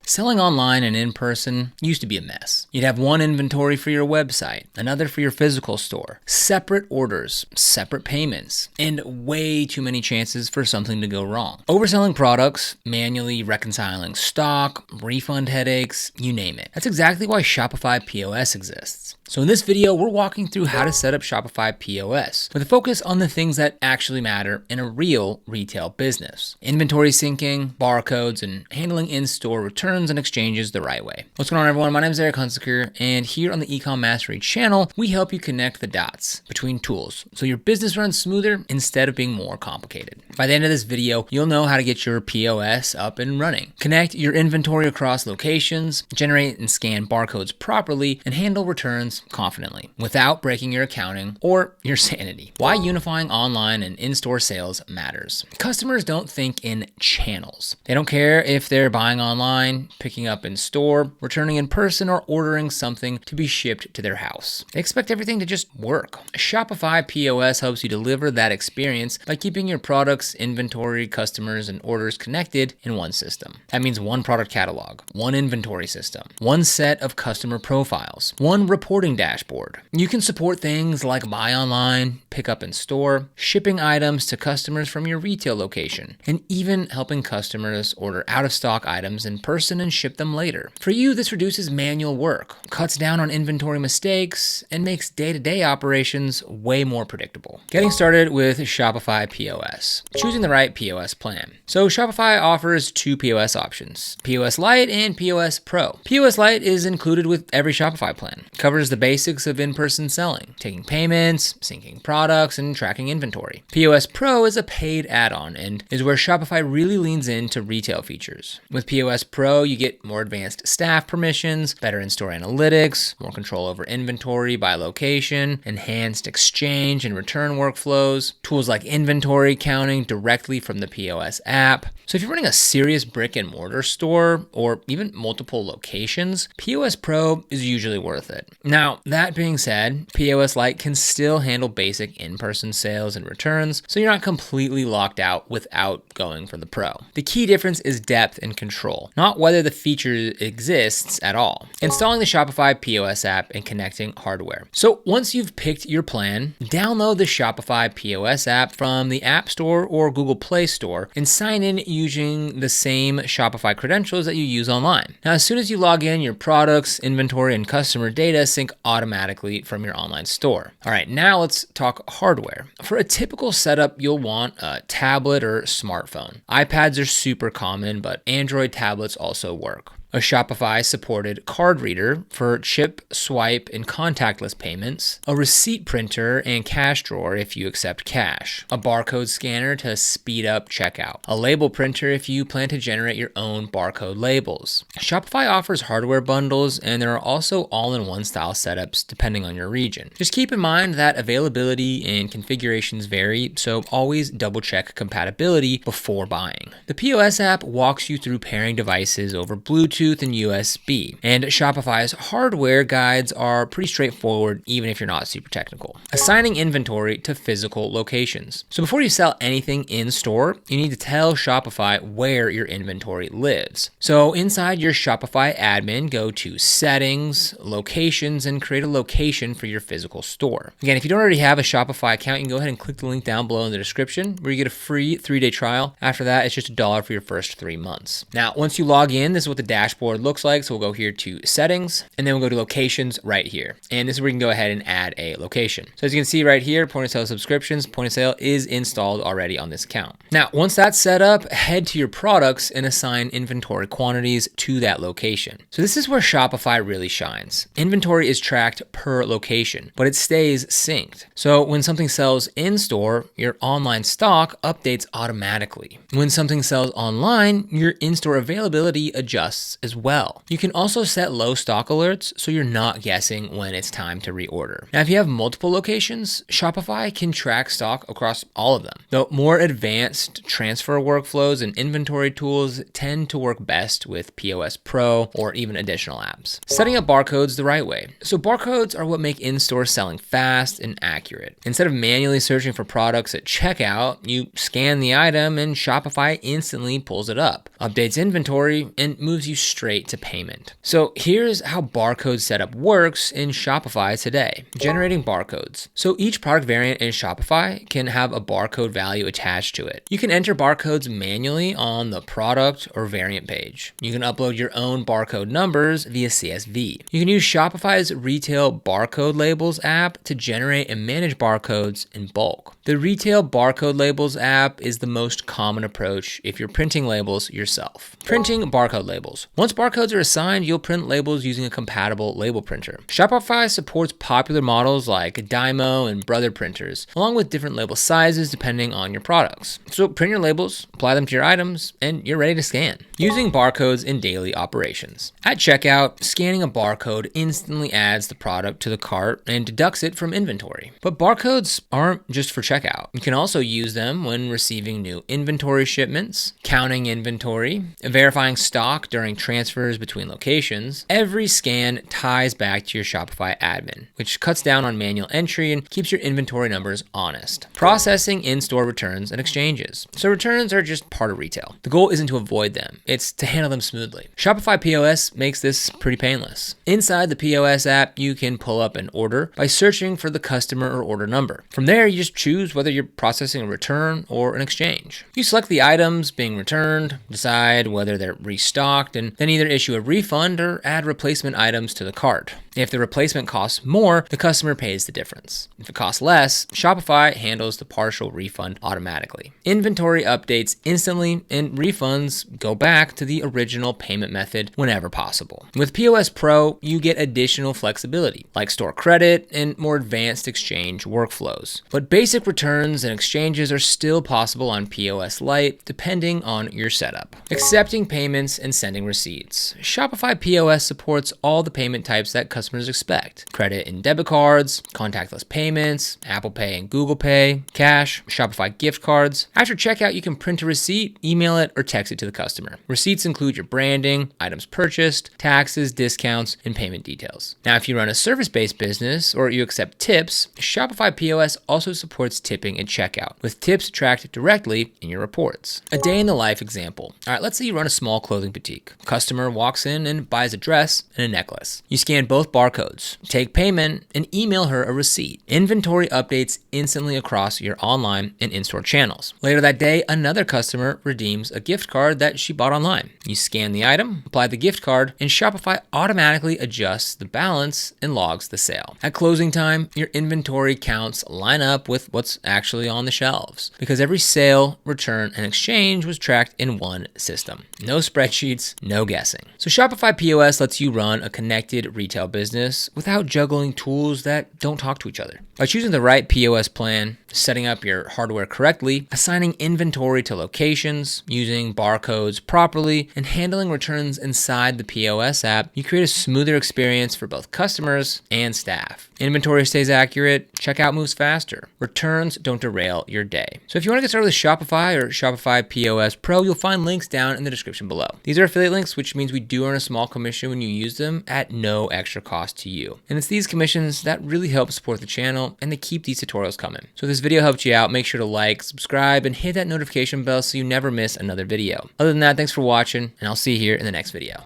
Selling online and in person used to be a mess. You'd have one inventory for your website, another for your physical store, separate orders, separate payments, and way too many chances for something to go wrong. Overselling products, manually reconciling stock, refund headaches, you name it. That's exactly why Shopify POS exists. So in this video, we're walking through how to set up Shopify POS with a focus on the things that actually matter in a real retail business. Inventory syncing, barcodes, and handling in-store returns and exchanges the right way. What's going on, everyone? My name is Eric Hunsaker, and here on the Ecom Mastery channel, we help you connect the dots between tools so your business runs smoother instead of being more complicated. By the end of this video, you'll know how to get your POS up and running, connect your inventory across locations, generate and scan barcodes properly, and handle returns confidently without breaking your accounting or your sanity. Why unifying online and in-store sales matters. Customers don't think in channels. They don't care if they're buying online, picking up in store, returning in person, or ordering something to be shipped to their house. They expect everything to just work. Shopify POS helps you deliver that experience by keeping your products, inventory, customers, and orders connected in one system. That means one product catalog, one inventory system, one set of customer profiles, one reporting dashboard. You can support things like buy online, pick up in store, shipping items to customers from your retail location, and even helping customers order out of stock items in person and ship them later. For you, this reduces manual work, cuts down on inventory mistakes, and makes day-to-day operations way more predictable. Getting started with Shopify POS. Choosing the right POS plan. So Shopify offers two POS options, POS Lite and POS Pro. POS Lite is included with every Shopify plan. Covers the basics of in-person selling, taking payments, syncing products, and tracking inventory. POS Pro is a paid add-on and is where Shopify really leans into retail features. With POS Pro, you get more advanced staff permissions, better in-store analytics, more control over inventory by location, enhanced exchange and return workflows, tools like inventory counting directly from the POS app. So if you're running a serious brick and mortar store or even multiple locations, POS Pro is usually worth it. Now, that being said, POS Lite can still handle basic in-person sales and returns, so you're not completely locked out without going for the Pro. The key difference is depth and control, not whether the feature exists at all. Installing the Shopify POS app and connecting hardware. So once you've picked your plan, download the Shopify POS app from the App Store or Google Play Store and sign in using the same Shopify credentials that you use online. Now, as soon as you log in, your products, inventory, and customer data sync automatically from your online store. All right, now let's talk hardware. For a typical setup, you'll want a tablet or smartphone. iPads are super common, but Android tablets also work. A Shopify-supported card reader for chip, swipe, and contactless payments, a receipt printer and cash drawer if you accept cash, a barcode scanner to speed up checkout, a label printer if you plan to generate your own barcode labels. Shopify offers hardware bundles, and there are also all-in-one style setups depending on your region. Just keep in mind that availability and configurations vary, so always double-check compatibility before buying. The POS app walks you through pairing devices over Bluetooth and USB, and Shopify's hardware guides are pretty straightforward even if you're not super technical. Assigning inventory to physical locations. So before you sell anything in store, you need to tell Shopify where your inventory lives. So inside your Shopify admin, go to Settings, Locations, and create a location for your physical store. Again, if you don't already have a Shopify account, you can go ahead and click the link down below in the description where you get a free 3-day trial. After that, it's just $1 for your first 3 months. Now, once you log in, this is what the dashboard looks like. So we'll go here to Settings, and then we'll go to Locations right here. And this is where you can go ahead and add a location. So as you can see right here, point of sale subscriptions, point of sale is installed already on this account. Now, once that's set up, head to your products and assign inventory quantities to that location. So this is where Shopify really shines. Inventory is tracked per location, but it stays synced. So when something sells in store, your online stock updates automatically. When something sells online, your in-store availability adjusts as well. You can also set low stock alerts so you're not guessing when it's time to reorder. Now, if you have multiple locations, Shopify can track stock across all of them. Though more advanced transfer workflows and inventory tools tend to work best with POS Pro or even additional apps. Setting up barcodes the right way. So barcodes are what make in-store selling fast and accurate. Instead of manually searching for products at checkout, you scan the item and Shopify instantly pulls it up, updates inventory, and moves you straight to payment. So here's how barcode setup works in Shopify today. Generating barcodes. So each product variant in Shopify can have a barcode value attached to it. You can enter barcodes manually on the product or variant page. You can upload your own barcode numbers via CSV. You can use Shopify's Retail Barcode Labels app to generate and manage barcodes in bulk. The Retail Barcode Labels app is the most common approach if you're printing labels yourself. Printing barcode labels. Once barcodes are assigned, you'll print labels using a compatible label printer. Shopify supports popular models like Dymo and Brother printers, along with different label sizes depending on your products. So print your labels, apply them to your items, and you're ready to scan. Using barcodes in daily operations. At checkout, scanning a barcode instantly adds the product to the cart and deducts it from inventory. But barcodes aren't just for checkout. You can also use them when receiving new inventory shipments, counting inventory, verifying stock during transfers between locations. Every scan ties back to your Shopify admin, which cuts down on manual entry and keeps your inventory numbers honest. Processing in-store returns and exchanges. So returns are just part of retail. The goal isn't to avoid them, it's to handle them smoothly. Shopify POS makes this pretty painless. Inside the POS app, you can pull up an order by searching for the customer or order number. From there, you just choose whether you're processing a return or an exchange. You select the items being returned, decide whether they're restocked, and then either issue a refund or add replacement items to the cart. If the replacement costs more, the customer pays the difference. If it costs less, Shopify handles the partial refund automatically. Inventory updates instantly, and refunds go back to the original payment method whenever possible. With POS Pro, you get additional flexibility, like store credit and more advanced exchange workflows. But basic returns and exchanges are still possible on POS Lite, depending on your setup. Accepting payments and sending receipts. Shopify POS supports all the payment types that customers expect. Credit and debit cards, contactless payments, Apple Pay and Google Pay, cash, Shopify gift cards. After checkout, you can print a receipt, email it, or text it to the customer. Receipts include your branding, items purchased, taxes, discounts, and payment details. Now, if you run a service-based business or you accept tips, Shopify POS also supports tipping at checkout, with tips tracked directly in your reports. A day in the life example. All right, let's say you run a small clothing boutique. Customer walks in and buys a dress and a necklace. You scan both barcodes, take payment, and email her a receipt. Inventory updates instantly across your online and in-store channels. Later that day, another customer redeems a gift card that she bought online. You scan the item, apply the gift card, and Shopify automatically adjusts the balance and logs the sale. At closing time, your inventory counts line up with what's actually on the shelves, because every sale, return, and exchange was tracked in one system. No spreadsheets, no guessing. So Shopify POS lets you run a connected retail business without juggling tools that don't talk to each other. By choosing the right POS plan, setting up your hardware correctly, assigning inventory to locations, using barcodes properly, and handling returns inside the POS app, you create a smoother experience for both customers and staff. Inventory stays accurate, checkout moves faster, returns don't derail your day. So if you want to get started with Shopify or Shopify POS Pro, you'll find links down in the description below. These are affiliate links, which means we do earn a small commission when you use them at no extra cost to you. And it's these commissions that really help support the channel and they keep these tutorials coming. So if this video helped you out, make sure to like, subscribe, and hit that notification bell so you never miss another video. Other than that, thanks for watching, and I'll see you here in the next video.